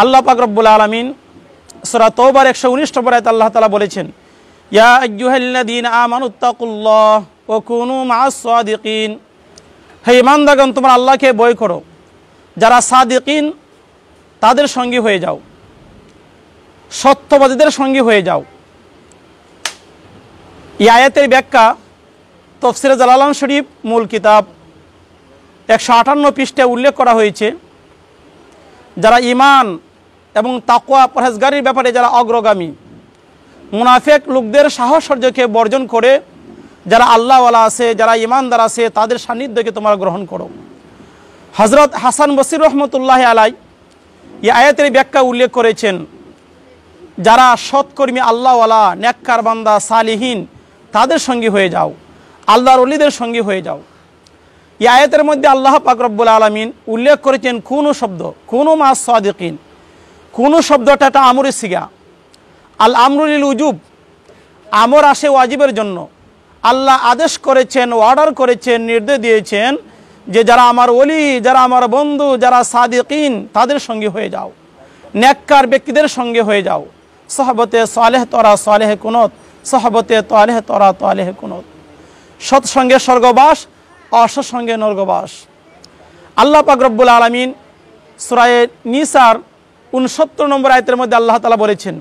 আল্লাহ পাক রব্বুল আলামিন সূরা তওবার 119 নম্বর আয়াতে আল্লাহ তাআলা বলেছেন, ইয়া আইয়ুহাল্লাযীনা আমানুত্তাকুল্লাহ ওয়া কুনু মাআস সাদিকিন। হে ঈমানদারগণ, তোমরা আল্লাহকে ভয় করো, যারা সাদিকিন তাদের সঙ্গী হয়ে যাও, সত্যবাদীদের সঙ্গী হয়ে যাও। এই আয়াতের ব্যাখ্যা তাফসীরে জালালাইন শরীফ মূল কিতাব 158 পৃষ্ঠায় উল্লেখ করা হয়েছে। যারা ঈমান এবং তাকওয়া পরহেজগারির ব্যাপারে যারা অগ্রগামী, মুনাফিক লোকদের সাহচর্যকে বর্জন করে যারা আল্লাহওয়ালা আছে, যারা ঈমানদার আছে, তাদের সান্নিধ্যকে তোমরা গ্রহণ করো। হযরত হাসান বসরি রহমতুল্লাহ আলাই এই আয়াতের ব্যাখ্যা উল্লেখ করেছেন, যারা সৎকর্মী আল্লাহওয়ালা নেককার বান্দা সালিহিন তাদের সঙ্গী হয়ে যাও, আল্লাহর ওলিদের সঙ্গী হয়ে যাও। এই আয়াতের মধ্যে আল্লাহ পাক রব্বুল আলামিন উল্লেখ করেছেন কুনু শব্দ, কুনু মাআস সাদিকিন। কুনু শব্দটা একটা আমরি সিগা। আল আমরু লিল উজুব, আমর আসে ওয়াজিবের জন্য। আল্লাহ আদেশ করেছেন, অর্ডার করেছেন, নির্দেশ দিয়েছেন যে যারা আমার ওলি, যারা আমার বন্ধু, যারা সাদিকিন তাদের সঙ্গে হয়ে যাও, নেককার ব্যক্তিদের সঙ্গে হয়ে যাও। সহবতে সালেহ তরা সালেহ কুনত, সহবতে তালেহ তরা তালেহ কুনত। সৎসঙ্গে স্বর্গবাস, অসৎসঙ্গে নরকবাস। আল্লাহ পাক রব্বুল আলামিন সূরা নিসার 69 নম্বর আয়াতের মধ্যে আল্লাহ তাআলা বলেছেন,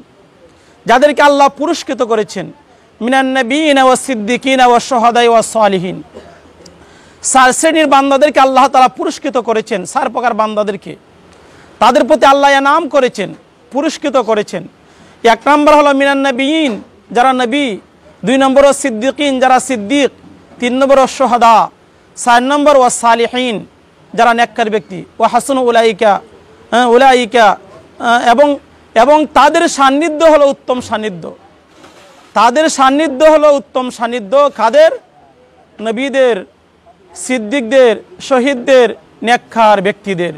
যাদেরকে আল্লাহ পুরস্কৃত করেছেন, মিনান নাবিয়িনা ওয়াস সিদ্দিকিনা ওয়াশ শুহাদাই ওয়াস সালিহিন। 4 শ্রেণীর বান্দাদেরকে আল্লাহ তাআলা পুরস্কৃত করেছেন। 4 প্রকার বান্দাদেরকে তাদের প্রতি আল্লাহ ইনাম করেছেন, পুরস্কৃত করেছেন। 1 নম্বর হলো মিনান নাবিয়িন, যারা নবী। 2 নম্বর ওয়াস সিদ্দিকিন, যারা সিদ্দিক। 3 নম্বর ওয়াশ শুহাদা। 4 নম্বর ওয়াস সালিহিন, যারা নেককার ব্যক্তি। ওয়া হাসানু উলাইকা এবং তাদের সান্নিধ্য হলো উত্তম সান্নিধ্য। তাদের সান্নিধ্য হলো উত্তম সান্নিধ্য কাদের? নবীদের, সিদ্দিকদের, শহীদদের, নেককার ব্যক্তিদের।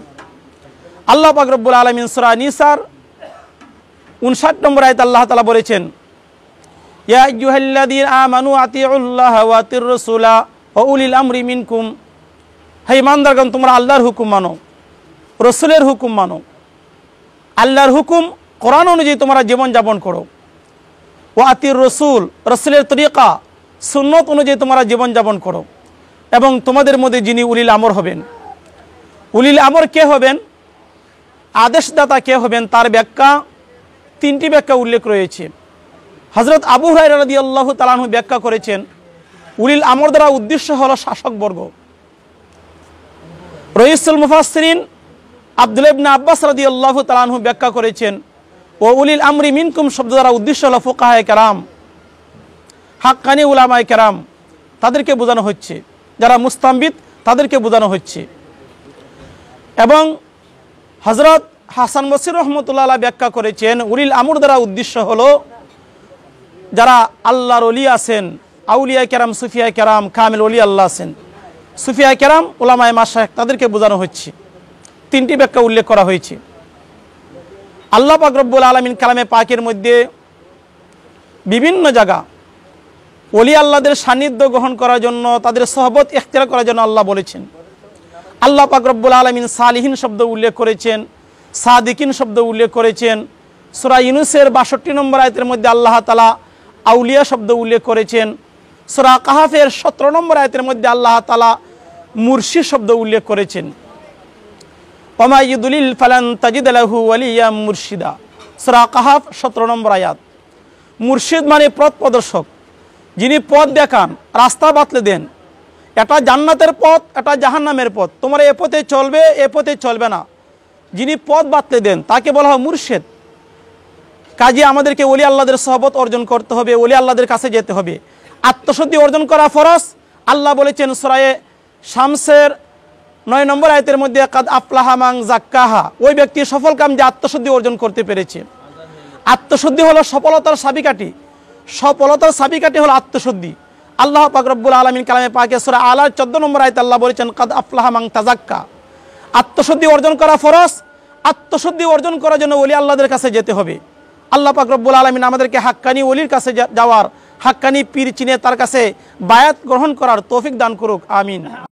আল্লাহ পাক রব্বুল আলামিন সূরা নিসার 59 নম্বর আয়াতে আল্লাহ তাআলা বলেছেন, ইয়া আইয়ুহাল্লাযীনা আমানু আতিউল্লাহা ওয়া আতির রাসূলা ওয়া উলিল আমরি মিনকুম। হে ঈমানদারগণ, তোমরা আল্লাহর হুকুম মানো, রাসূলের হুকুম মানো। আল্লাহর হুকুম কোরআন অনুযায়ী তোমরা জীবন যাপন করো। ওয়া আতির রাসূল, রাসূলের তরিকা সুন্নত অনুযায়ী তোমরা জীবন যাপন করো। এবং তোমাদের মধ্যে যিনি উলিল আমর হবেন, উলিল আমর কে হবেন, আদেশদাতা কে হবেন, তার ব্যাখ্যা 3টি ব্যাখ্যা উল্লেখ রয়েছে। হযরত আবু হুরায়রা রাদিয়াল্লাহু তাআলা আনহু ব্যাখ্যা করেছেন, উলিল আমর দ্বারা উদ্দেশ্য হলো শাসকবর্গ। রাইসুল মুফাসসিরিন আব্দুল্লাহ ইবনে আব্বাস রাদিয়াল্লাহু তাআলা আনহু ব্যাখ্যা করেছেন, ও উলিল আমরি মিনকুম শব্দ দ্বারা উদ্দেশ্য হলো ফুকাহায়ে কেরাম, হাক্কানি উলামায়ে কেরাম, তাদেরকে বোঝানো হচ্ছে। যারা মুস্তামবিদ তাদেরকে বোঝানো হচ্ছে। এবং হযরত হাসান বসরি রহমতুল্লাহ আলাইহি ব্যাখ্যা করেছেন, উলিল আমর দ্বারা উদ্দেশ্য হলো যারা আল্লাহর ওলি আছেন, আউলিয়া কেরাম, সুফিয়া কেরাম, কামিল ওলি আল্লাহ আছেন, সুফিয়া কেরাম, উলামায়ে মাশায়েখ, তাদেরকে বোঝানো হচ্ছে। 3টি ব্যাখ্যা উল্লেখ করা হয়েছে। আল্লাহ পাক রব্বুল আলামিন কালামে পাকের মধ্যে বিভিন্ন জায়গা ওলি আল্লাহদের সান্নিধ্য গ্রহণ করার জন্য, তাদের সোহবত ইখতিয়ার করার জন্য আল্লাহ বলেছেন। আল্লাহ পাক রব্বুল আলামিন সালিহিন শব্দ উল্লেখ করেছেন, সাদিকিন শব্দ উল্লেখ করেছেন। সূরা ইউনূসের 62 নম্বর আয়াতের মধ্যে আল্লাহ তাআলা আউলিয়া শব্দ উল্লেখ করেছেন। সূরা কাহাফের 17 নম্বর আয়াতের মধ্যে আল্লাহ তাআলা মুর্শিদ শব্দ উল্লেখ করেছেন। ওমা ইউদলিল ফালান তাজিদ লাহু ওয়ালিয়া মুরশিদা। সূরা কাহাফ 17 নম্বর আয়াত। মুর্শিদ মানে পথ প্রদর্শক, যিনি পথ দেখান, রাস্তা বাতলে দেন। এটা জান্নাতের পথ, এটা জাহান্নামের পথ, তোমরা এ পথে চলবে, এ পথে চলবে না। যিনি পথ বাতলে দেন তাকে বলা হয় মুর্শিদ। কাজে আমাদেরকে ওলি আল্লাহদের সোহবত অর্জন করতে হবে, ওলি আল্লাহদের কাছে যেতে হবে। আত্মশুদ্ধি অর্জন করা ফরজ। আল্লাহ বলেছেন সূরা শামসের 9 নম্বর আয়াতের মধ্যে, কাদ আফলাহা মান যাক্কাহা, ওই ব্যক্তি সফল কাম যে আত্মশুদ্ধি অর্জন করতে পেরেছে। আত্মশুদ্ধি হলো সফলতার চাবিকাঠি। সফলতার চাবিকাঠি হলো আত্মশুদ্ধি। আল্লাহ পাক রব্বুল আলামিন কালামে পাকে সূরা আলার 14 নম্বর আয়াতে আল্লাহ বলেছেন, কাদ আফলাহা মান তাযাক্কা। আত্মশুদ্ধি অর্জন করা ফরজ। আত্মশুদ্ধি অর্জন করার জন্য ওলি আল্লাহদের কাছে যেতে হবে। আল্লাহ পাক রব্বুল আলামিন আমাদেরকে হাক্কানি ওলির কাছে যাওয়ার, হাক্কানি পীর চিনে তার কাছে বায়াত গ্রহণ করার তৌফিক দান করুক। আমিন।